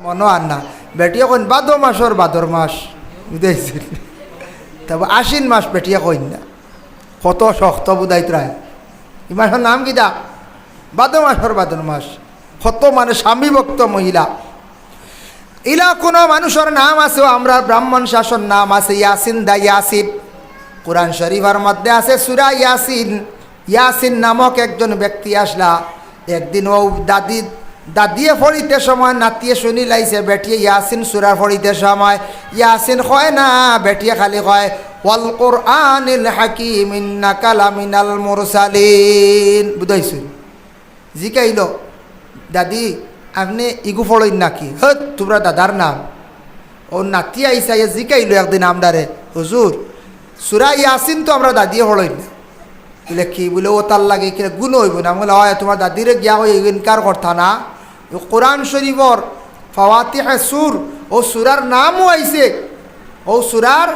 মনো আর না বেটিয়ে কইন ভাদ্র মাসর ভাদর মাস বুঝাইছিল তারপর আশ্বিন মাস বেটিয়ে কইন না কত শক্ত বুঝাইত রায় এই মাসের নাম কি দা ভাদ্র মাসর ভাদর মাস কত মানে স্বামী ভক্ত মহিলা ইলা কোনো মানুষের নাম আছে আমরা ব্রাহ্মণ শাসন নাম আছে ইয়াসিন দা ইয়াসিন কোরআন শরীফের মধ্যে আছে সূরা ইয়াসিন ইয়াসিন নামক একজন ব্যক্তি আসলা একদিন ও দাদিয়ে ফড়িতে সময় নাতিয়ে শুনি লাইছে বেটিয়ে ইয়াসিন সূরা ফড়িতে সময় ইয়াসিন কয় না বেটিয়ে খালি কয় ওয়াল কোরআনিল হাকিম ইন্নাকা লামিনাল মুরসালিন বুঝাইছেন জিকাইল দাদি আপনি ইগু ফড়ইন নাকি হ্যাঁ তোমরা দাদার নাম ও নাতি আইসা জিকাইল একদিন আমদারে হুজুর সূরা ইয়াসিন তো আমরা দাদিয়ে ফড়ইন না বলে কি বলে ও তার লাগে কি গুণ হইব না বলে হয় তোমার দাদিরে গিয়া হয়ে ইনকার করতা না কোরআন শরীফর ফাওয়াতিহে সুর ও সুরার নামও আইছে ও সুরার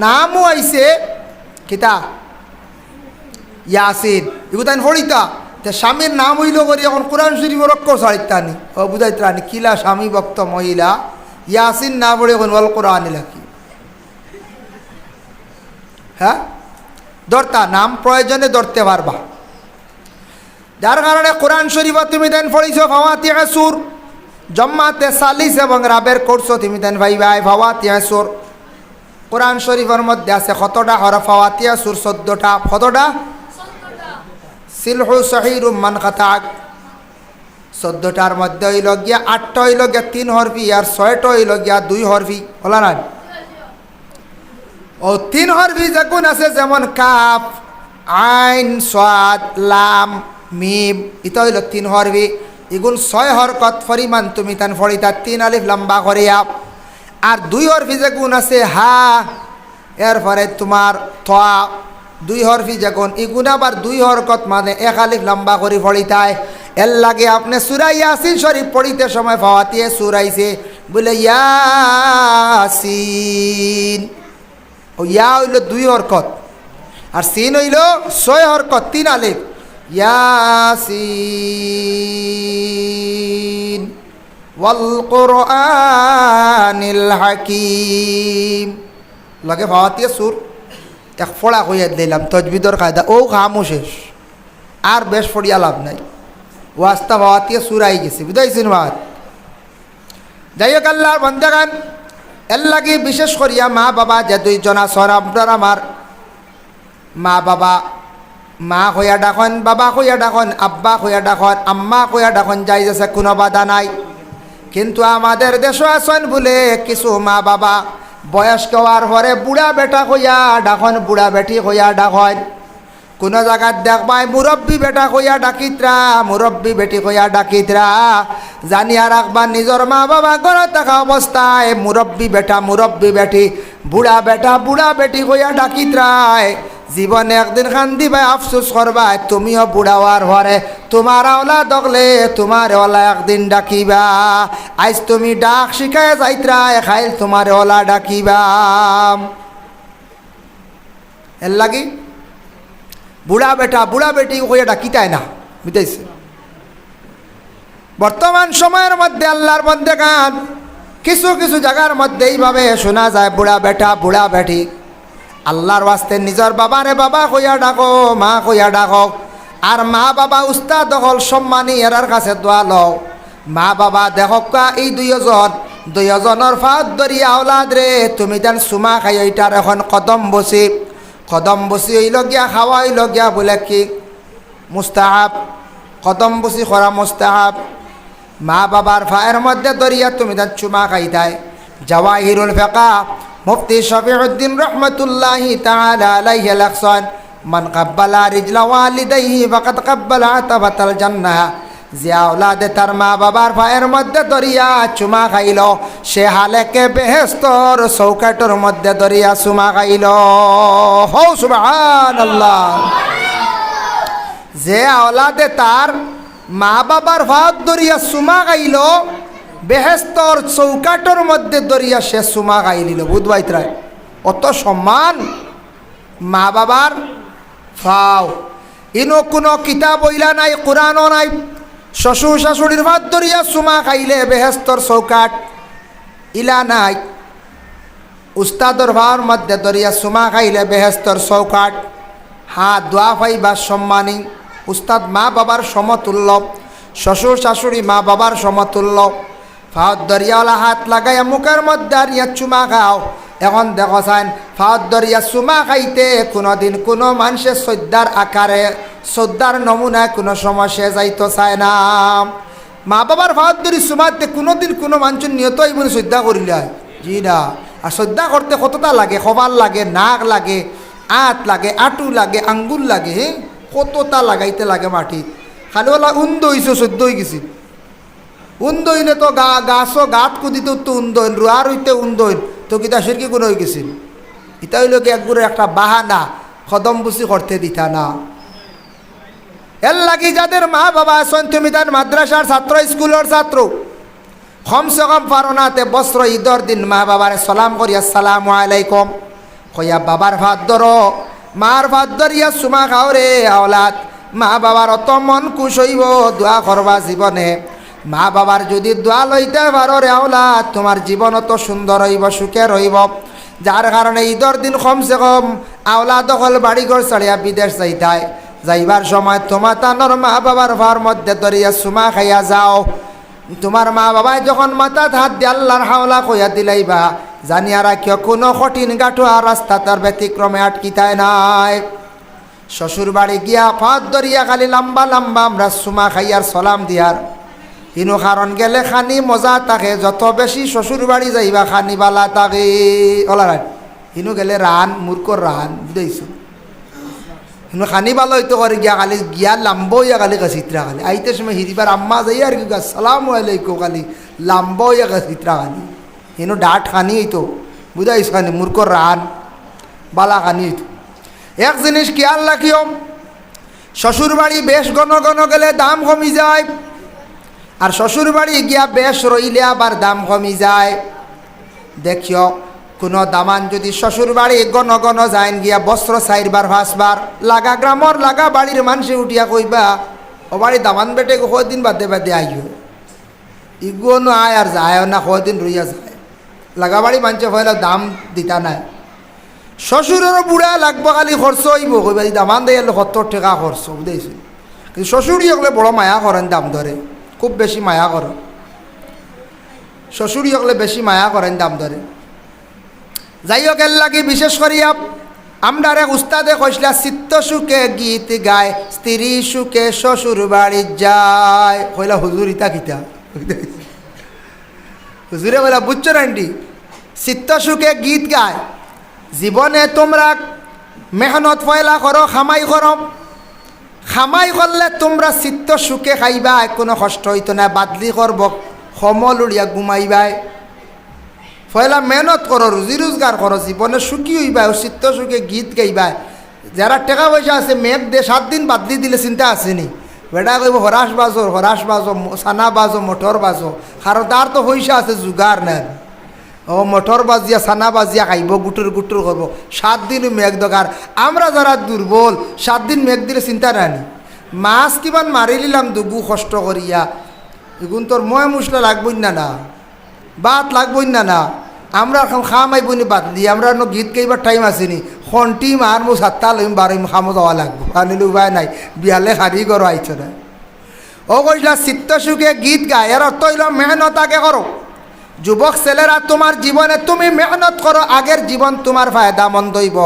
নামও আইছে কিতা ইয়াসিন এগুলো তাই ফড়িতা তে স্বামীর নাম হইল করি এখন কোরআন শরীফর অক্ষর ছাড়িতানি ও বুঝাইতানি কিলা স্বামী ভক্ত মহিলা ইয়াসিন না পড়ে এখন ওয়াল কোরআন লাকি হ্যাঁ ধরতা নাম প্রয়োজনে ধরতে পারবা যার কারণে কোরআন শরীফ তুমি দেন পড়িছো ফাওয়াতিহে সুর জম্মাতে সালিস এবং রাবের করছো তুমি দেন ভাই ভাই ফাওয়াতিহে সুর কোরআন শরীফের মধ্যে আছে কতটা হরফ ফাওয়াতিহে সুর 14টা কতটা সিলহু সহিরুম মান খাতাক 14টার মধ্যে হইল গিয়া 8টা হইল গিয়া 3 হরফি আর 6টা হইল গিয়া 2 হরফি বলা না ও 3 হরফি যখন আছে যেমন কাফ আইন সাদ লাম মিম এটা হইল 3 হরফি এগুন 6 হরকত পরিমাণ তুমি তান ফড়িতা 3 আলিফ লম্বা করিয়া আর 2 হরফি যখন আছে হা এরপরে তোমার থা 2 হরফি যখন এগুন আবার 2 হরকত মানে 1 আলিফ লম্বা করে ফড়িতায় এর লাগে আপনি সূরা ইয়াসিন শরীফ পড়িতে সময় ফাওয়াতিহে সূরা আইছে বলে ইয়াসিন ও ইয়া হইল 2 হরকত আর সিন হইল 6 হরকত 3 আলিফ ইয়াসিন ওয়াল কোরআনিল হাকিম লাগে ফাওয়াতিহে সূর এক ফড়া কইয়া দিলাম তাজবিদর কায়দা ও কামও শেষ আর বেশ ফড়িয়া লাভ নাই ওয়াস্তা ফাওয়াতিহে সূরা আই গেছে বুঝাইছেন বাদ যাই হোক আল্লাহর বান্দাগান এর লাগে বিশেষ করিয়া মা বাবা যে 2 জন আছেন আপনার আমার মা বাবা মা কইয়া ডাকন বাবা কইয়া ডাকন আব্বা কইয়া ডাকন আম্মা কইয়া ডাকন যাই যাচ্ছে কোনো বাধা নাই কিন্তু আমাদের দেশে আছেন বলে কিছু মা বাবা বয়স্ক হওয়ার পরে বুড়া বেটা কইয়া ডাকন বুড়া বেটি কইয়া ডাকন কোনো জায়গায় দেখবাই মুরব্বী বেটা কইয়া ডাকিতরা মুরব্বী বেটি কইয়া ডাকিতরা জানিয়া রাখবা নিজের মা বাবা ঘরে থাকা অবস্থায় মুরব্বী বেটা মুরব্বী বেটি বুড়া বেটা বুড়া বেটি কইয়া ডাকিতরায় জীবনে একদিন কান্দি ভাই আফসোস করবা তুমিও বুড়া হওয়ার পরে তোমার ওলা দগলে তোমার ওলা একদিন ডাকিবা আজ তুমি ডাক শিখায় যাইতরা খাইল তোমার ওলা ডাকিবা এর লাগি বুড়া বেটা বুড়া বেটি কইয়া ডাকিতায় না বুঝাইছে বর্তমান সময়ের মধ্যে আল্লাহর বান্দাগান কিছু কিছু জায়গার মধ্যে এইভাবে শোনা যায় বুড়া বেটা বুড়া বেটি আল্লাহর ওয়াস্তে নিজের বাবারে বাবা কইয়া ডাকো মা কইয়া ডাকো আর মা বাবা উস্তাদ হল সম্মানী এরার কাছে দোয়া লও মা বাবা দেখকা এই 2 জনের ফাঁদ ধরিয়া আওলাদ রে তুমি যেন সুমা খাই এইটার এখন কদম বসি হইল গিয়া খাওয়া হইল গিয়া বলে কি মুস্তাহাব কদম বসি করা মুস্তাহাব মা বাবার ফায়ের মধ্যে ধরিয়া তুমি যেন চুমা খাইতায় জাওয়াহিরুল ফিকা মুফতি শফিউদ্দিন রহমাতুল্লাহি তাআলা আলাইহি লাকসান মান কাব্বালা রিজলা ওয়ালিদাইহি ফাকাদ কাব্বালা আতাবাতাল জান্নাহ যে আওলাদে তার মা বাবার পায়ের মধ্যে দরিয়া চুমা খাইল সে হালেকে বেহেস্তর চৌকাটোর মধ্যে দরিয়া চুমা খাইল হৌ সুবহানাল্লাহ যে আওলাদে তার মা বাবার ভাত দরিয়া চুমা খাইল বেহেস্তর চৌকাটোর মধ্যে দরিয়া সে চুমা খাইলিল বুধবাইতরায় অত সম্মান মা বাবার ফাও ইনো কোনো কিতাব বইলা নাই কোরআনও নাই শ্বশুর শাশুড়ির ভাত ধরিয়া চুমা খাইলে বেহেস্তর চৌকাট ইলা নাই। উস্তাদর ভার মধ্যে ধরিয়া চুমা খাইলে বেহেস্তর চৌকাট। হাত দোয়া পাইবার সম্মানী। উস্তাদ মা বাবার সমতুল্য, শ্বশুর শাশুড়ি মা বাবার সমতুল্য। ফাওয়াত দরিয়াওয়ালা হাত লাগাইয়া মুখের মধ্যে আনিয়া চুমা খাও। এখন দেখো চাইন ফাওয়াত দরিয়া চুমা খাইতে কোনোদিন কোনো মানুষের শ্রদ্ধার আকারে শ্রদ্ধার নমুনায় কোনো সমস্যা যাইতো চায় না। মা বাবার ফাওয়াত ধরি চুমাতে কোনোদিন কোনো মানুষের নিয়তই বলে শ্রদ্ধা করিলে হয় জি না। আর শ্রদ্ধা করতে কতটা লাগে, খবার লাগে, নাক লাগে, আঁত লাগে, আঁটু লাগে, আঙ্গুল লাগে, হ্যাঁ কতটা লাগাইতে লাগে মাটি। খালি ওলা উন্দ হইছে সদ্য হয়ে গেছি। উন্দ হইলে তো গাছও গাত কুদিতে তো উন্দ হইন, রুয়ার হইতে উন্দ হইন তো কিতা সিরকি কোনো হয়ে গেছিল। এটা হইল কি একগুলো একটা বাহানা, কদম বুসি করতে দিতা না। এর লাগি যাদের মা বাবা আছেন, তুমি তার মাদ্রাসার ছাত্র, স্কুলের ছাত্র, কমসে কম পারো নাতে বস্ত্র ঈদর দিন মা বাবার সালাম করি আসসালামু আলাইকুম কইয়া বাবার ভাত ধরো, মার ভাত ধরিয়া চুমা খাও রে আওলাদ। মা বাবার অত মন খুশ হইব, দোয়া করবা জীবনে। মা বাবার যদি দোয়া লইতে পারো রে আওলাদ, তোমার জীবন অত সুন্দর হইব, সুখে রইব। যার কারণে ঈদর দিন কমসে কম আওলাদ দখল বাড়িঘর ছাড়িয়া বিদেশ যাইতায়, যাইবার সময় তোমার তানোর মা বাবার ভার মধ্যে ধরিয়া চুমা খাইয়া যাও। তোমার মা বাবাই যখন মাথাত হাত দিয়ে আল্লাহর হাওলা কইয়া দিলাইবা, জানিয়া রাখিও কোনো কঠিন গাঠুয়া রাস্তা তার ব্যতিক্রমে আটকিতায় নাই। শ্বশুর বাড়ি গিয়া ফাঁদ ধরিয়া খালি লম্বা লম্বা আমরা চুমা খাইয়ার সালাম দিয়ার ইনো কারণ গেলে খানি মজা থাকে। যত বেশি শ্বশুর বাড়ি যাইবা খানি বালা থাকে। ওলা ইনো গেলে রান মূর্খর রান বুঝাইছো। ইনো খানি ভালো হইতে করে গিয়া খালি গিয়া লাম্ব হইয়া খালি চিত্রা খালি আইতে সময় হিরিবার আম্মা যাই আর কি সালামু আলাইকুম খালি লাম্ব হইয়া চিত্রা খালি ইনো ডাট খানি হইতো বুঝাইছো। খানি মূর্খর রান বালা খানি হইতো। এক জিনিস খেয়াল রাখিও, শ্বশুর বাড়ি বেশ ঘন ঘন গেলে দাম কমি যায়, আর শ্বশুর বাড়ি গিয়া বেশ রইলে আবার দাম কমি যায়। দেখিও কোনো দামান যদি শ্বশুর বাড়ি ঘন ঘন যায় গিয়া বস্ত্র 4 বার 5 বার লাগা গ্রামর লাগা বাড়ির মানুষে উঠিয়া কইবা ও বাড়ি দামান বেটে কদিন বাদে বাদে আইও ইগুও না আয় আর যায় না, কদিন রইয়া যায়। লাগা বাড়ি মানুষে হইলে দাম দিতা নাই। শ্বশুরেরও বুড়া লাগবো খালি খরচ হইব কইবা দামান দিয়ে 70 টাকা খরচ বুঝেছি। কিন্তু শ্বশুরি হলে বড় মায়া করেন, দাম ধরে খুব বেশি মায়া করেন। শ্বশুরি হলে বেশি মায়া করেন, দাম ধরে। যাই হোক এর লাগি বিশেষ করিয়া আমরা এক উস্তাদে কইসলা চিত্ত সুখে গীত গায়, স্ত্রী সুখে শ্বশুর বাড়ি যায়। কইলা হুজুর ইতা কিতা হুজুরে বলা বুঝছো নান্ডি, চিত্ত সুখে গীত গায়। জীবনে তোমরা মেহনত পয়লা করো, খামাই করো। খামাই করলে তোমরা চিত্ত সুখে খাইবা, কোনো কষ্ট হইতো না। বাদলি করব সমল উড়িয়া ঘুমাইবাই। পয়লা মেহনত করো, রুজি রোজগার করো, জীবনে সুখী হইবা, চিত্ত সুখে গীত গাইবা। যারা টাকা পয়সা আছে মেঘ দে 7 দিন বাদলি দিলে চিন্তা আসেনি। বেটা কইব হরাস বাজো, সানা বাজো, মোটর বাজো, কারণ তার তো পয়সা আছে জুগার না। ও মোটর বাজিয়া সানা বাজিয়া খাইব, গুটুর গুটুর করবো। 7 দিন মেঘ দরকার। আমরা যারা দুর্বল 7 দিন মেঘ দিলে চিন্তা নানি। মাছ কিমান মারি নিলাম দুগু কষ্ট করিয়া, এগুন তোর ময় মশলা লাগবই না, না বাত লাগবই না। না আমরা এখন খাম আইবনি বাদলি, আমরা গীত গাইবার টাইম আসেনি। খন্টি মার মো 7টা লইম 12 খামো যাওয়া লাগবো, আনিলে উপায় নাই। বিয়ালে হারি করো আইছ না। ও কইলা চিত্ত সুখে গীত গায়, এর অর্থ হইল মেহনত আগে করো। যুবক ছেলেরা তোমার জীবনে তুমি মেহনত করো, আগের জীবন তোমার ফায়দা মন্দ হইব।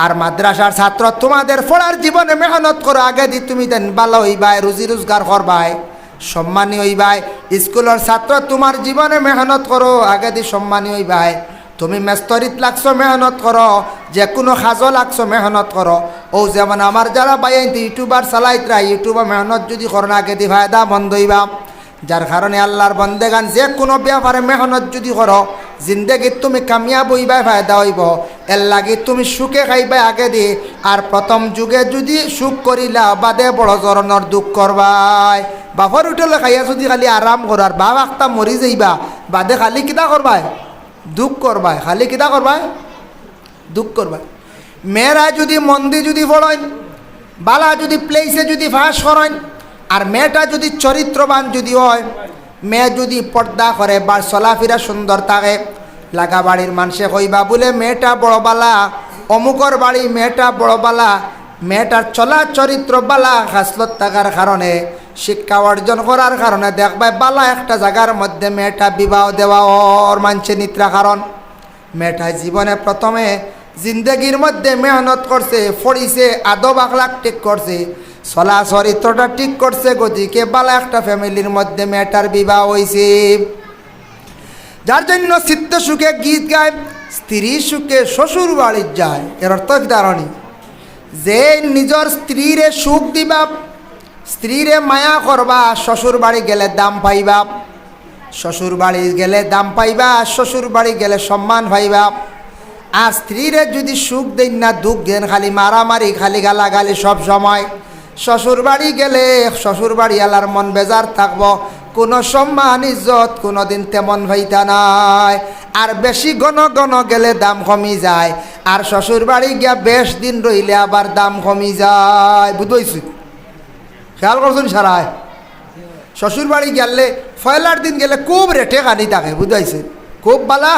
আর মাদ্রাসার ছাত্র তোমাদের পড়ার জীবনে মেহনত করো, আগে দি তুমি দেন ভালো হইবাই, রুজি রোজগার করবাই, সম্মানী হইবাই। স্কুলের ছাত্র তোমার জীবনে মেহনত করো, আগে দি সম্মানী হইবাই। তুমি মেস্তরিত লাগছো মেহনত করো, যে কোনো সাজো লাগছো মেহনত করো। ও যেমন আমার যারা বাইন ইউটিউবার চালাইতরা, ইউটিউবে মেহনত যদি করো না, আগে দি ফায়দা মন্দ হইবা। যার কারণে আল্লাহর বন্দেগান যে কোনো ব্যাপারে মেহনত যদি করো, জিন্দেগিত তুমি কামিয়াব হইবাই, ফায়দা হইব। এর লাগে তুমি সুখে খাইবাই আগে দি। আর প্রথম যুগে যদি সুখ করিলা, বাদে বড় ধরনের দুঃখ করবাই। বাপর উঠলে খাইয়া যদি খালি আরাম করার বাপ একটা মরি যাইবা, বাদে খালি কিতা করবাই, দুঃখ করবাই। খালি কিতা করবাই, দুঃখ করবাই। মেয়েরা যদি মন্দি যদি পড়েন, বালা যদি প্লেসে যদি ফাঁস করেন, আর মেয়েটা যদি চরিত্রবান যদি হয়, মেয়ে যদি পর্দা করে বা চলাফেরা সুন্দর থাকে, লাগা বাড়ির মানুষে কইবা বলে মেয়েটা বড় বালা, অমুকর বাড়ি মেয়েটা বড় বালা, মেয়েটার চলা চরিত্র বালা খাসলত থাকার কারণে, শিক্ষা অর্জন করার কারণে দেখবা বালা একটা জায়গার মধ্যে মেয়েটা বিবাহ দেওয়া ওর মানছে নিত্রা। কারণ মেয়েটা জীবনে প্রথমে জিন্দগির মধ্যে মেহনত করছে, পড়িছে, আদব আখলাক ঠিক করছে, চলা চরিত্রটা ঠিক করছে, গতিকে বালা একটা ফ্যামিলির মধ্যে মেয়েটার বিবাহ হয়েছে। যার জন্য চিত্ত সুখে গীত গায়, স্ত্রী সুখে শ্বশুর বাড়ির যায়। এর অর্থ কি ধারণী? যে নিজের স্ত্রীরে সুখ দিবা, স্ত্রীরে মায়া করবা, শ্বশুর বাড়ি গেলে দাম পাইবা, শ্বশুর বাড়ি গেলে দাম পাইবা, শ্বশুর বাড়ি গেলে সম্মান পাইবা। আর স্ত্রীরে যদি সুখ দেন না, দুঃখ দেন, খালি মারামারি, খালি গালাগালি সব সময়, শ্বশুর বাড়ি গেলে শ্বশুর বাড়ি আলার মন বেজার থাকবো, কোনো সম্মান ইজ্জত কোনোদিন তেমন ভাইতা নাই। আর বেশি ঘন ঘন গেলে দাম কমি যায়, আর শ্বশুর বাড়ি গিয়া বেশ দিন রইলে আবার দাম কমি যায়। বুঝতেছি? খেয়াল করছেন সারায়? শ্বশুর বাড়ি গেলে ফয়লার দিন গেলে খুব রেটে কানি থাকে, বুঝাইছে? খুব বালা,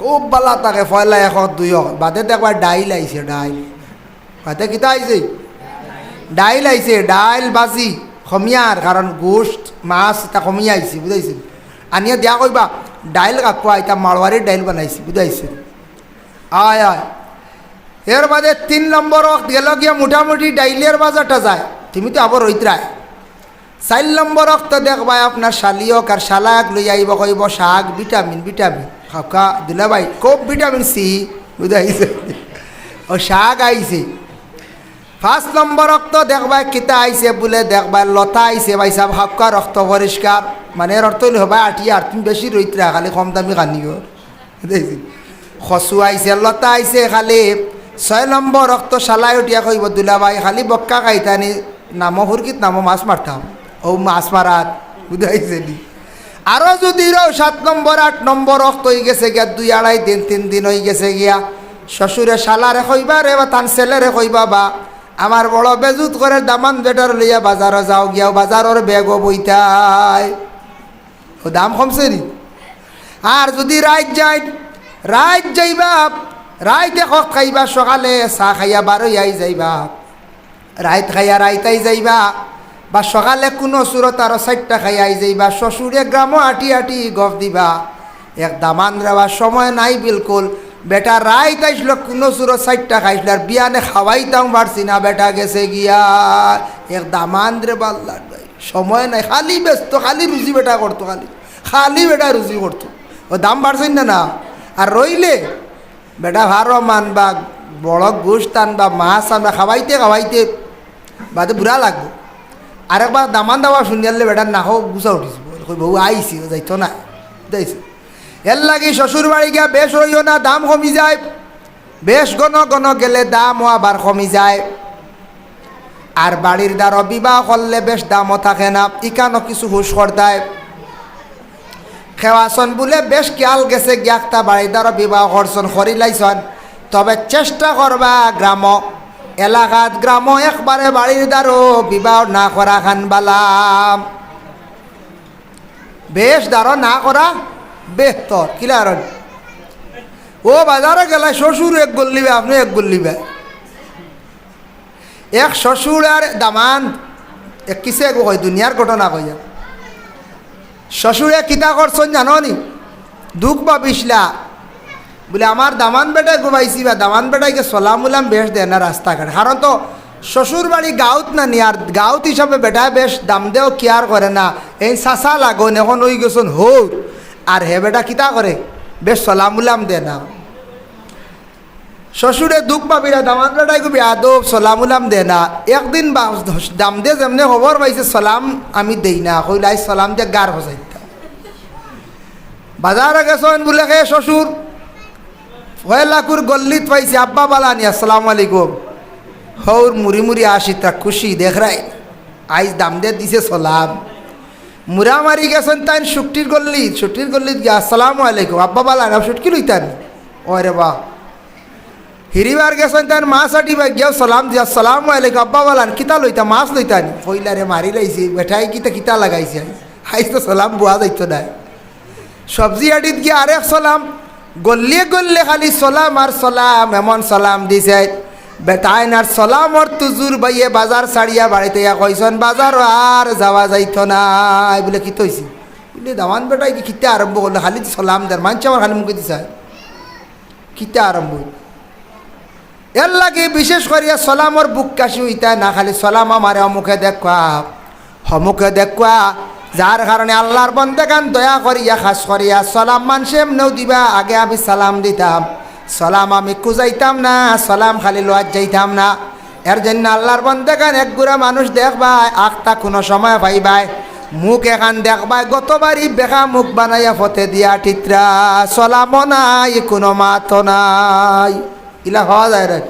খুব বালা থাকে। ফয়লা 1 2 বাদে দেখবার ডাইল আইছে, ডাইল বাদে কিতা আইছে? ডাইল আইছে, ডাইল বাজি কমিয়ার কারণ গোষ্ঠ মাছ এটা কমিয়া আইছে, বুঝাইছে? আনিয়া দিয়া কইবা ডাইল কাকুয়া এটা মারোয়ারির ডাইল বানাইছি, বুঝাইছে? আয় আয়। এর বাদে 3 নম্বর গেল গিয়া মোটামুটি ডাইলের বাজারটা যায়, তুমি তো আবার রইতরায়। 4 নম্বর তো দেখবা আপনার শালিয়ক আর শালাক লই আইব, কইব শাক ভিটামিন, ভিটামিন খাকা দিলা ভাই, খুব ভিটামিন সি, বুঝাইছে? ও শাক আইছে। 5 নম্বর তো দেখবা কিতা আইছে বলে, দেখবা লতা আইছে, ভাই সাহেব হাক্কা রক্ত পরিষ্কার, মানে এর অর্থ হইলে হবা আটিয়া, আর তুমি বেশি রইতরা, খালি কম দামি কানিও, বুঝাইছি? খসু আইছে, লতা আইছে খালি। 6 নম্বর রক্ত শালাই উঠিয়া কইব দুলা ভাই খালি বক্কা খাইতানি, নামো হুরকিত নামো মাছ মারতাম, ও মাছ মারাত, বুঝাইছে নি? আরও যদি 7 নম্বর 8 নম্বর রক্ত হয়ে গেছে গিয়া, 2 2.5 দিন 3 দিন হয়ে গেছে গিয়া, শ্বশুরে শালারে কইবা রে বা তান ছেলেরে কইবা বা আমার বড় বেজুত করে দামান বেটার লইয়া বাজারে যাও গিয়া, বাজারের বেগও বইতায়, ও দাম কমছে নি? আর যদি রাইত যাই, রাইত যাইবা, রাইতে খাইবা, সকালে চা খাইয়া বারোই আই যাইবা, রাইত খাইয়া রাইতাই যাইবা, বা সকালে কোনো সুরত আরো 4টা খাইয়া আই যাইবা, শ্বশুরে গ্রামও আটি আটি গফ দিবা, এক দামান দেওয়ার সময় নাই বিলকুল। বেটা রাইত আইসলো কোনো সুরত 4টা খাইছিল, আর বিয়ানে খাওয়াইতাম পারছি না, বেটা গেছে গিয়া এক দামান রে বাল্লার ভাই, সময় নাই, খালি ব্যস্ত, খালি রুজি বেটা করতো, খালি খালি বেটা রুজি করতো, ও দাম বাড়ছেন না না। আর রইলে বেটা ভারো মানবা, বড় গোষ্ঠ আনবা, মাছ আনবা, খাওয়াইতে খাওয়াইতে বাদে বুড়া লাগবো। আরেকবার দামান দাওয়া শুনিয়ালে বেটার নাকও গুছা উঠিস, বউ আইসি, যাইতো না, যাইছে। এর লাগি শ্বশুর বাড়ি গিয়া বেশ রইও না, দাম কমি যায়, বেশ ঘন ঘন গেলে দামও আবার কমি যায়। আর বাড়ির দ্বারা বিবাহ করলে বেশ দামও থাকে না, ইকানো কিছু হুশ করতায়। খেওয়াছন বলে বেশ খেয়াল গেছে গিয়াক্তা বাড়ির দ্বারা বিবাহ করছন, করিলাইছন, তবে চেষ্টা করবা গ্রাম এলাকাত, গ্রাম একবারে বাড়ির দ্বারো বিবাহ না করা খান বালাম, বেশ দ্বারা না করা বেহতর। কিলার ও বাজারে গেলে শ্বশুর 1 গোল নিবে, আপনি 1 গোল নিবে, এক শ্বশুর আর দামান এক কিসে কই দুনিয়ার ঘটনা কইয়া। শ্বশুরে কিতা করছেন জানো নি? দুঃখ বা বিশলা বলে আমার দামান বেটায় ঘুমাইছি, বা দামান বেটাইকে সলাম উলাম বেশ দেয় না রাস্তাঘাট, কারণ তো শ্বশুর বাড়ি গাঁত না নি, আর গাঁত হিসাবে বেটায় বেশ দাম দেও কেয়ার করে না, এই চাষা লাগন এখন ওই গেছেন হৌ, আর হে বেটা কিতা করে বেশ সলাম উলাম দে না। শ্বশুরে দুঃখ পাবিরা, দামান বেটাই খুবই আদব সলাম উলাম দে না। একদিন দাম দে যেমনি খবর পাইছে সলাম আমি দেই না, কইলাই সলাম দিয়ে গার হসাইতা। বাজারে গেছেন বলে হে শ্বশুর ফয়লাকুর গল্লিত পাইছে, আব্বা বালানি আসসালামু আলাইকুম, হৌর মুড়ি মুড়ি আসি তা খুশি দেখ রাই, আইজ দাম দে দিছে সলাম। মুরা মারি গেছেন তাই শুক্তির গল্লিত গিয়া আসসালামু আলাইকুম, আব্বা বালানি সুটকি লইতান, ওরে বা হিরিবার গেছেন তার মাছ আটিবা গিয়াও সালাম দিয়া আসসালামু আলাইকুম আব্বা বলান কিতা লইতা মাছ লইতানি কইলারে মারি লাইছি বেঠাই কিতা কিতা লাগাইছে আইস তো সালাম বুয়া যাইতো না সবজি আটিত গিয়ে আরেক সালাম গল্লে গল্লে খালি সালাম আর সালাম এমন সালাম দিছে বেটাইন আর সালাম আর তুজুর বাইয়ে বাজার ছাড়িয়া বাড়িতে কইসন বাজার আর যাওয়া যাইতো না বলে কি তৈছি বলে দামান বেটাই কি কিতা আরম্ভ করলে খালি সালাম দেয় মানছে আমার খালি মুখে দিছে কিতা আরম্ভ এর লাগে বিশেষ করিয়া সালামর বুক কাশি হইতা না খালি সালাম আমার অমুখে দেখা হমুখে দেখা যার কারণে আল্লাহর বন্দেগান দয়া করিয়া খাস করিয়া সালাম মানুষে এমনেও দিবা আগে আমি সালাম দিতাম সালাম আমি খুঁজাইতাম না সালাম খালি লোয়ার যাইতাম না এর জন্য আল্লাহর বন্দেগান এক গুড়া মানুষ দেখবাই আখটা কোনো সময় পাইবাই মুখ এখান দেখবাই গতবারই বেখা মুখ বানাইয়া ফতে দিয়া ঠিত্রা সালামও নাই কোনো মাতো নাই ইলা হওয়া যায় রে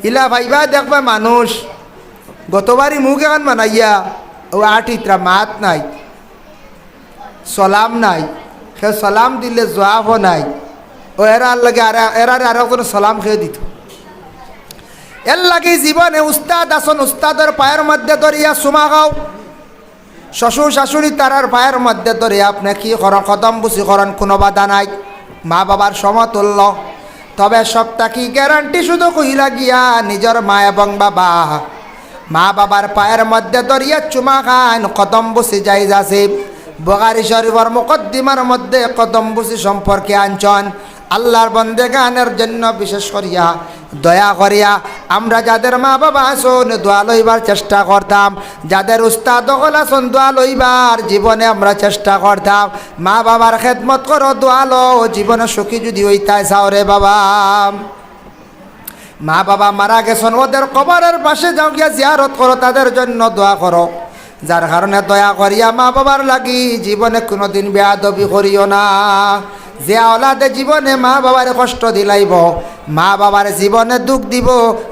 ইলা ভাইবা দেখবা মানুষ গতবারই মুখ এখন বানাইয়া ও আঠিত্রা মাত নাই সালাম নাই সে সালাম দিলে জবাবও নাই ও এরার লাগে এরার আরো কোনো সালাম খেয়ে দিত এর লাগে জীবনে উস্তাদ আসন উস্তাদের পায়ের মধ্যে ধরিয়া সুমা খাও শ্বশুর শাশুড়ি তারার পায়ের মধ্যে ধরিয়া আপনি কি করেন কদম বুঝি করেন কোনো বাধা নাই মা বাবার সমতুল্য তবে সবটা কি গ্যারান্টি শুধু কইলা গিয়া নিজের মা এবং বাবা মা বাবার পায়ের মধ্যে ধরিয়া চুমা খান কদম বুঝি যাই যাচ্ছে বুখারী শরীফের মুকদ্দিমার মধ্যে কদম বুঝি সম্পর্কে আনছন আল্লাহর বন্দেগানের জন্য বিশেষ করিয়া দয়া করিয়া আমরা যাদের মা বাবা আসুন দোয়া লইবার চেষ্টা করতাম যাদের উস্তাদ হল আসুন দোয়া লইবার জীবনে আমরা চেষ্টা করতাম মা বাবার খেদমত করো দোয়া লো জীবনে সুখী যদি হইতাই চাও রে বাবা মা বাবা মারা গেছেন ওদের কবরের পাশে যাও গিয়া জিয়ারত করো তাদের জন্য দোয়া করো যার কারণে দয়া করিয়া মা বাবার লাগি জীবনে কোনোদিন বেয়াদবি করিও না যে আওলাদে জীবনে মা বাবার কষ্ট দিলাইব মা বাবার জীবনে দুঃখ দিব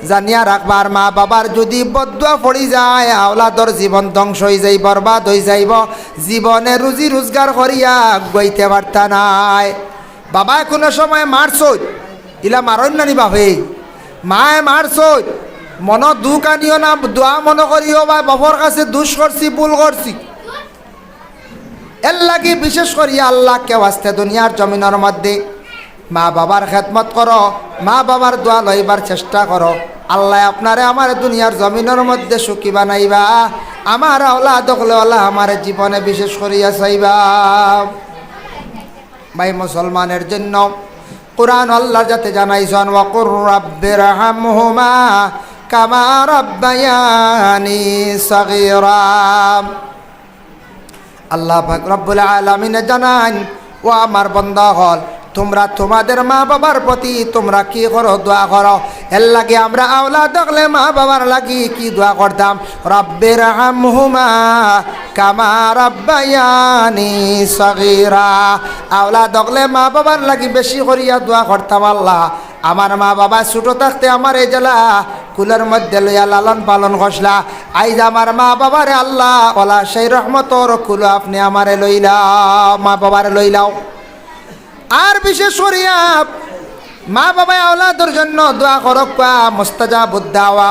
জানিয়া রাখবার মা বাবার যদি বদুয়া পড়ি যায় আওলাদর জীবন ধ্বংস হয়ে যাই বরবাদ হয়ে যাইব জীবনে রুজি রোজগার করিয়া গইতে পারতা নাই বাবায় কোনো সময় মারছই ইলা মারণ নানি বাপে মায়ে মারছই মন দুঃখ আনিও না দোয়া মনে করিও বা বাবার কাছে দুষ করছি ভুল করছি এর লাগে বিশেষ করিয়া আল্লাহকে ওয়াস্তে দুনিয়ার জমিনের মধ্যে মা বাবার খেদমত করো মা বাবার দোয়া লইবার চেষ্টা করো আল্লাহ আপনারে আমার দুনিয়ার জমিনের মধ্যে সুখী বানাইবা আমার আওলাদ হলে আল্লাহ আমার জীবনে বিশেষ করিয়া চাইবা ভাই মুসলমানের জন্য কুরআন আল্লাহ যাতে জানাইছেন ওয়াকুর রাব্বিরহামহুমা কামা রাব্বায়ানি সাগীরা আল্লাহ পাক রব্বুল আলামিন জানান ও আমার বান্দা হল তোমরা তোমাদের মা বাবার প্রতি তোমরা কি করো দোয়া করো এর লাগে আমরা আওলাদ দেখলে মা বাবার লাগি কি দোয়া করতাম রাব্বিরহামহুমা কামা রাব্বায়ানি সাগীরা আওলাদ দেখলে মা বাবার লাগি বেশি করিয়া দোয়া করতাম আল্লাহ আমার মা বাবা ছোট থাকতে আমার এই জেলা কুলের মধ্যে লইয়া লালন পালন করছিলা আইজ আমার মা বাবারে আল্লাহ ওলা সেই রহমতর কুলো আপনি আমারে লইলাও মা বাবারে লইলাও আর বিশেষ করিয়া মা বাবা আওলাদের জন্য দোয়া করক মুস্তাজাবুদ দাওয়া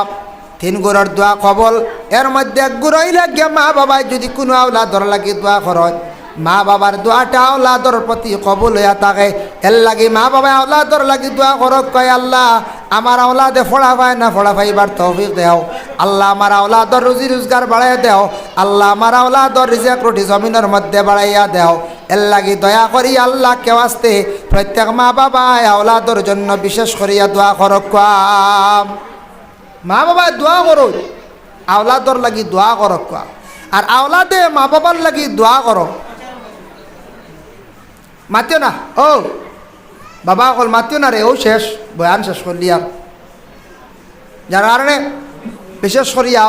তিন গুণের দোয়া কবল এর মধ্যে এক গুণ লাগিয়া মা বাবায় যদি কোনো আওলাদর লাগি দোয়া করত মা বাবার দোয়াটা আওলাদর প্রতি কবুল হইয়া থাকে এর লাগি মা বাবা আওলাদর লাগি দোয়া করক কয় আল্লাহ আমার আওলাদে ফোড়া পায় না ফোড়া পাইবার তৌফিক দেও আল্লাহ আমার আওলাদর রুজি রোজগার বাড়াইয়া দেও আল্লাহ আমার আওলাদর রিজিক রুটি জমিনের মধ্যে বাড়াইয়া দেও এর লাগি দয়া করি আল্লাহ কে আসতে প্রত্যেক মা বাবা আওলাদর জন্য বিশেষ করিয়া দোয়া করক মা বাবা দোয়া করো আওলাদর লাগি দোয়া করক আর আওলাদে মা বাবার লাগি দোয়া করো মাতিও না ও বাবা অকল মাতিও না রে ও শেষ বয়ান শেষ করলি আর যার কারণে বিশেষ করিয়া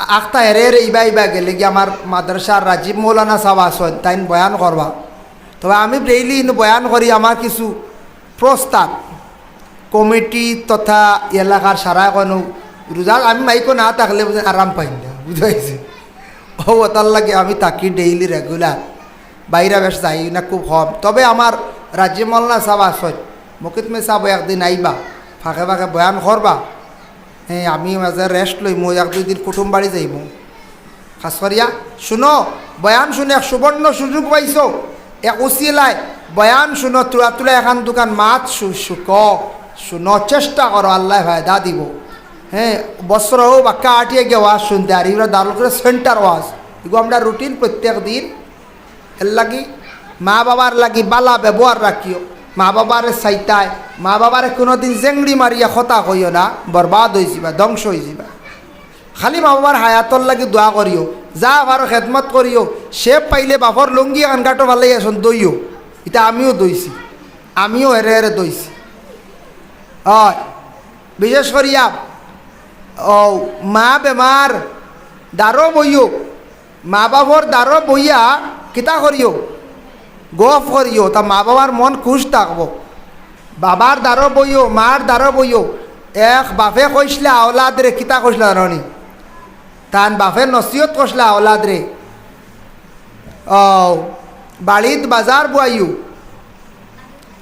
আখতা হেরে রে ইবা গেলে কি আমার মাদ্রাসার রাজীব মৌলানা সাহেব আসন তাই বয়ান করবা তবে আমি ডেইলি বয়ান করি আমার কিছু প্রস্তাব কমিটি তথা এলাকার সারা কোনো রোজা আমি মাইকো না থাকলে আরাম পাই না বুঝাইছে ও তার লাগে আমি তাকি ডেইলি রেগুলার বাইরে বেশ যাই না খুব কম তবে আমার রাজ্যে মলনা সাব আসয় মকিত মে সাব একদিন আইবা ফাঁকে ফাঁকে বয়ান করবা। হ্যাঁ আমি মাঝে রেস্ট লই মই এক দুই দিন কুটুম বাড়ি যাইব খাস করিয়া শুনো বয়ান শুনে এক সুবর্ণ সুযোগ পাইছো এক উচিলায় বয়ান শুনো তুলা তুলা এখান দোকান মাত শুক শুনো চেষ্টা করো আল্লাহ ফায়দা দিব। হ্যাঁ বছর হোক বাক্কা আটিয়ে গিয়ে ওয়াজ শুনতে আর এগুলো দারুল করে সেন্টার ওয়াজ এগুলো আমরা রুটিন প্রত্যেক দিন এর লাগি মা বাবার লাগি বালা ব্যবহার রাখিও। মা বাবারে চাইতায় মা বাবারে কোনোদিন জেংড়ি মারিয়া খতা কইও না, বরবাদ হয়ে যাবা, ধ্বংস হয়ে যাবা। খালি মা বাবার হায়াতর লাগি দোয়া করিও, যা আবার খেদমত করিও। সে পাইলে বাপর লুঙ্গি এখন কাটো ভালাই আসুন দইও, এটা আমিও দইছি, আমিও হেরে হেরে দইছি। হয় বিশেষ করিয়া ও মা বেমার দারো বইও, মা বাবার দারো বইয়া কিতা করিও গফ করিও, তা মা বাবার মন খুশ থাকবো। বাবার দ্বারো বইও, মার দ্বারো বইও। এক বাপে কইসলা আওলাদ রে কিতা কইসলা জানি, তান বাপে নসিহত কইসলা আওলাদ রে ও বাড়িত বাজার বইও,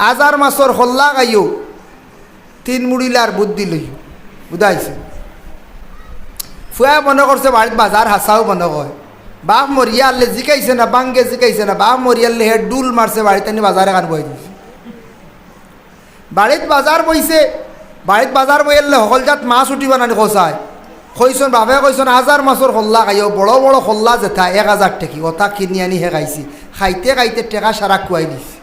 আজার মাসর হল্লা গাইও, তিন মুড়িলার বুদ্ধি লইও। বুঝাইছে ফুয়া মনে করছে বাড়িত বাজার হাসাও মনে কয়। বাপ মরিয়ালে জিকাইছে না, বাঙ্গে জিকাইছে না, বাপ মরিয়ালে হে ডুল মারছে বাড়িতে নি বাজারে গান বই দিছে। বাড়িত বাজার বইছে, বাড়িত বাজার বইলে সকল জাত মাছ উঠিবা নানি খসায় কইসন বাপে কইসন হাজার মাছর খোল্লা খাইও, বড় বড় খোল্লা যেথা 1000 টেকি ওটা কিনি আনি হে খাইছি। খাইতে খাইতে টেকা সারা খুয়াই দিছি।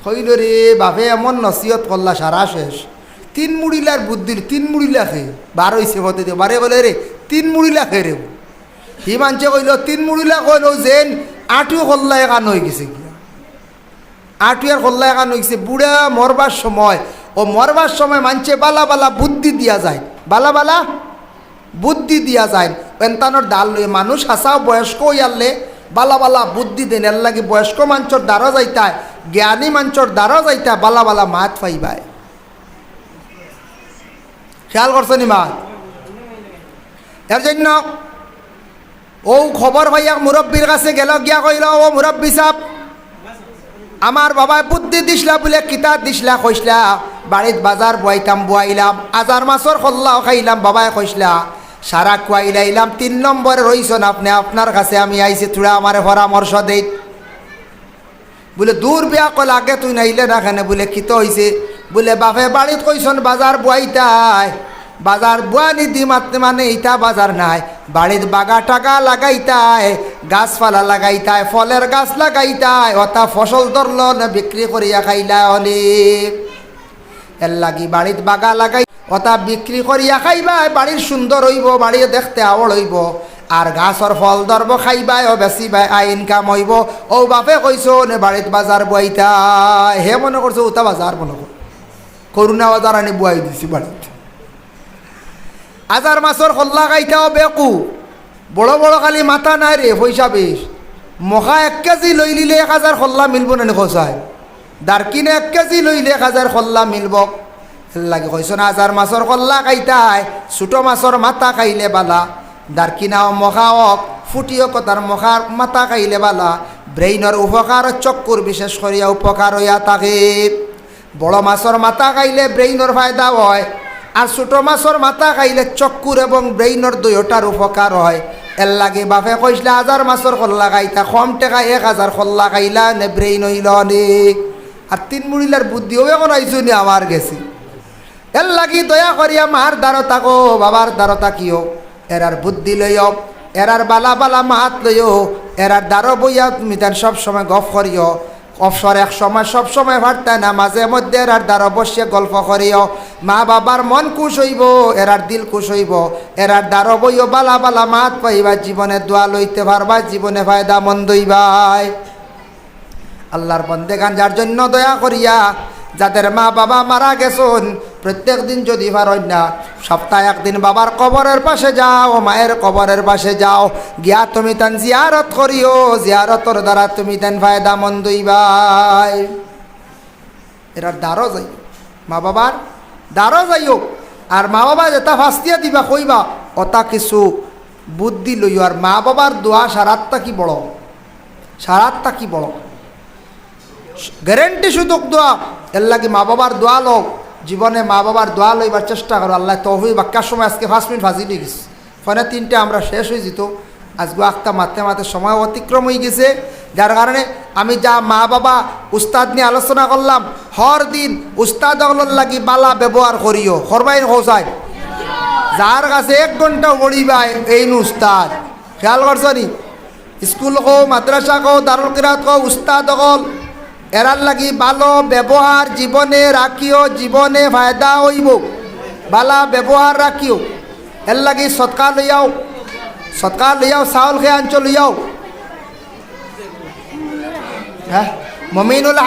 কইল রে বাপে এমন নসিহত করলা সারা শেষ। তিন মুড়িলার বুদ্ধির তিন মুড়িলা খেয়ে বার হইছে হতে দিয়ে বারে বলে রে তিন মুড়িলা খেয়ে রে। হি মানছে কইল তিন মুড়িলা কইল যেন আঁটু খোল্লা একান হয়ে গেছে, আঁটু আর খোল্লা একান হয়ে গেছে। বুড়া মরবার সময় ও মরবার সময় মানছে বালা বালা বুদ্ধি দিয়া যায়, বালা বালা বুদ্ধি দিয়া যায়। পেন্তানোর ডাল লইয়ে মানুষ হাসাও বয়স্ক হইয়ালে বালা বালা বুদ্ধি দেন। এর লাগে বয়স্ক মাঞ্চর দ্বারা যাইতায়, জ্ঞানী মাঞ্চর দ্বারা যাইতায় বালা বালা মাত পাইবায়। খেয়াল করছো নি মা? এর জন্য ও খবর ভাইয়া মুরব্বীর কাছে গেল, গিয়া কইল ও মুরব্বী সাহেব আমার বাবায় বুদ্ধি দিসলা বলে কিতা দিসলা কইসলা বাড়িত বাজার বইতাম বইলাম, আজার মাছর খোল্লাও খাইলাম, বাবায় কইসলা সারা খুয়াইলাইলাম। 3 নম্বরে রইছেন আপনি, আপনার কাছে আমি আইছি থোড়া আমার পরামর্শ দেই। বলে দূর বিয়া কল আগে তুই নাইলে না খানে। বলে কিত হইছে? বলে বাপে বাড়িত কইসন বাজার বইতাই, বাজার বুয়ানি দি মাত্রে মানে ইটা বাজার নাই, বাড়িত বাগা টাকা লাগাইতাই, গাছপালা লাগাইতাই, ফলের গাছ লাগাইতাই, অতা ফসল ধরল না বিক্রি করিয়া খাইলা অনেক। এর লাগি বাড়িত বাগা লাগাই অতা বিক্রি করিয়া খাইবাই, বাড়ির সুন্দর হইব, বাড়ি দেখতে আওড় হইব, আর গাছর ফল ধরব খাইবাই ও বেচিবাই, আই ইনকাম হইব। ও বাপে কইস নে বাড়িত বাজার বইতাই, হে মনে করছো ওটা বাজার মনে কর, করুণা বাজার আনি বুয়াই দিছি বাড়িত। আজার মাছর খোল্লা খাইতাও বেকু, বড় বড় খালি মাথা নাই রে, পয়সা বেশ। মখা 1 কেজি লই লিলে 1000 খোল্লা মিলব না খসায়, দারকিনে 1 কেজি লইলে 1000 খোল্লা মিলব। লাগে কইসন আজার মাছর খোল্লা খাইতাই, ছোটো মাছর মাথা খাইলে বালা, দারকিনাও মখাওক ফুটিও কথার মখার মাথা খাইলে বালা। ব্রেইনের উপকার চক্কুর বিশেষ করিয়া উপকার হইয়া থাকে। বড় মাছর মাথা খাইলে ব্রেইনের ফায়দা হয়, আর ছোটো মাছর মাথা খাইলে চক্কুর এবং ব্রেইনের দুইটার উপকার হয়। এর লাগে বাপে কইসলে আজার মাছর খোল্লা খাইতা, কম টাকা 1000 খোল্লা খাইলা নে ব্রেইন হইল অনেক। আর 3 মুড়িলার বুদ্ধিও এখন আইসু নি আমার গেছি। এর লাগি দয়া করিয়া মার দ্বারা থাকো, বাবার দ্বারা থাকিও, এরার বুদ্ধি লইও, এরার বালা বালা মাত লইও, এরার দ্বারা বইয়া তুমি তার সবসময় গফ করিও। অবসর এক সময় সব সময় ভারতায় না, মাঝে মধ্যে এরার দ্বারা বসিয়ে গল্প করিও। মা বাবার মন খুশ হইব, এরার দিল খুশ হইব, এরার দ্বারা বইও বালা বালা মাত পাইবা, জীবনে দোয়া লইতে পারবা, জীবনে ফায়দা মন্দ হইবাই। আল্লাহর বন্দেগান যার জন্য দয়া করিয়া যাদের মা বাবা মারা গেছেন, প্রত্যেক দিন যদি পারেন না সপ্তাহে 1 দিন বাবার কবরের পাশে যাও, মায়ের কবরের পাশে যাও, গিয়া তুমি তান জিয়ারত করিও। জিয়ারতর দ্বারা তুমি তান ফায়দা মন্দ হইবাই। এরার দ্বারও যাইও, মা বাবার দ্বারও যাইও। আর মা বাবা যেটা ফাস্তিয়া দিবা কইবা ওটা কিছু বুদ্ধি লইও। আর মা বাবার দোয়া সারাতটা কি বড়, সারাতটা কি বড়। গ্যারেন্টি শুধু দোয়া এর লাগে মা বাবার দোয়া লো জীবনে মা বাবার দোয়া লইবার চেষ্টা করো আল্লাহ তৌফিক বাক্যার সময় আজকে 5 মিনিট ফাঁসি দিয়ে গেছে ফোনে 3টে আমরা শেষ হয়ে যেত আজকে আখতা মারতে মারতে সময় অতিক্রম হয়ে গেছে যার কারণে আমি যা মা বাবা উস্তাদ নিয়ে আলোচনা করলাম হর দিন উস্তাদ লাগি বালা ব্যবহার করিও করবাই হোসাই যার কাছে 1 ঘন্টা পড়িবাই এই উস্তাদ খেয়াল করছো নি স্কুল কো মাদ্রাসা কো দারুল কিরাত কো উস্তাদ হল এরার লাগি ভালো ব্যবহার জীবনে রাখিও জীবনে ফায়দা হইব বালা ব্যবহার রাখিও এর লাগি সৎকার লইয়াও চাউল খেয়ে আঞ্চল লইয়াও হ্যাঁ মমিনুল